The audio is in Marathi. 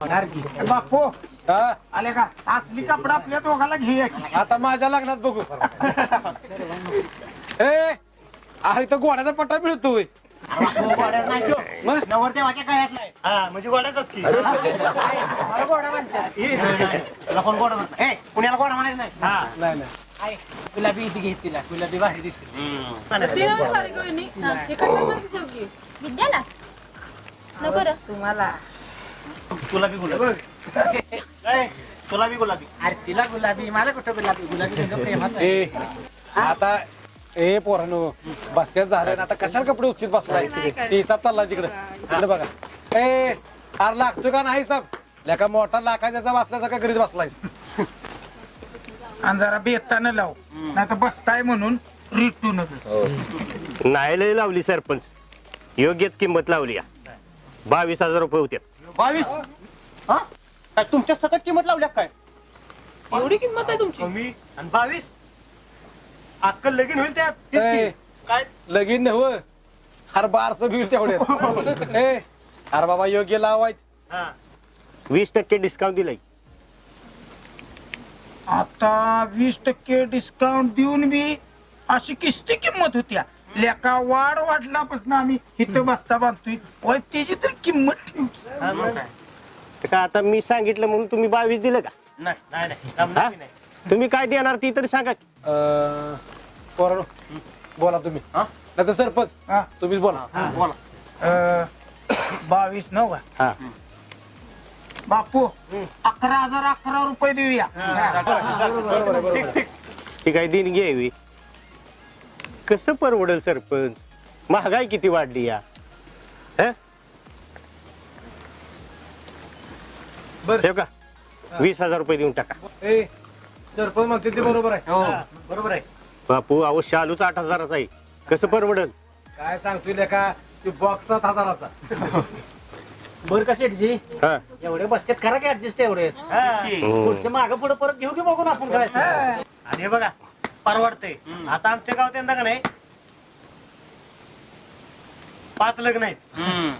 बापू हा? आले का असली कपडा आपल्या दोघाला घे आता माझ्या लग्नात बघू ए अरे तो घोड्याचा पट्टा मिळतोय मग? नवरदेवाच्या काळातला आहे. हा म्हणजे गोड्याचाच की मला गोडा म्हणतात तुला कोण गोडा म्हणतात ए पुण्याला गोडा म्हणायचं नाही हा नाही नाही आहे. गुलाबी इथे घे तिला गुलाबी भारी दिसते विद्याला नको र तुम्हाला तुला बी गुलाबी तुला बी गुलाबी अरे तिला गुलाबी मला कुठं गुलाबी गुलाबी प्रेमाच आहे. ए आता ए पोरांनो बसत्यात झालं ना आता कशाला कपडे उचित बसलाय ते हिसाब चाललाय तिकडे बघा ए अरे लागतो का नाही हिसाब लेका मोठा लाखाच्या बसल्याचा का घरीच बसलायस आणि जरा बेतानं लाव नाही तर बसताय म्हणून रिटून नाही लय लावली सरपंच योग्यच किंमत लावली 22,000 रुपये होते 22 हा काय तुमच्या सकट किंमत लावल्या काय एवढी किंमत आहे तुमची कमी आणि 22 अक्कल लगीन होईल त्यात तेच ए, की. काय लगीन नव अरे बारस बिल तेवढ्यात ए अरे बाबा योग्य लावायच हा 20% डिस्काउंट दिलाय आता 20% डिस्काउंट देऊन बी अशी किस्ती किंमत होत्या लेका वाढ वाढल्यापासून आम्ही इथं बसता बांधतोय ओय त्याची तर किंमत ठेवली. तर का आता मी सांगितलं म्हणून तुम्ही 22 दिलं का हा? तुम्ही काय देणार ती तरी सांगा की. पोरांनो बोला तुम्ही नाही तर सरपंच हा. तुम्हीच बोला बोला 22 नव का हा बापू 11,011 रुपये देऊया ती काय देणगी घ्यावी कसं परवडेल सरपंच महागाई किती वाढली या हं? बर ठेव का 20,000 रुपये देऊन टाका ए सरपंच म्हणते ते बरोबर आहे बरोबर आहे बापू अहो शालूच 8,000चा आहे कसं परवडेल काय सांगतोय लेका तू बॉक्स 7,000चा बर का शेठजी हा एवढे बसतात करा की ऍडजस्ट एवढे पुढच्या मागं पुढे परत घेऊ की बघून आपण करायचं आणि हे बघा परवडते आता आमच्या गावात यंदा का नाही 5 लग्न आहेत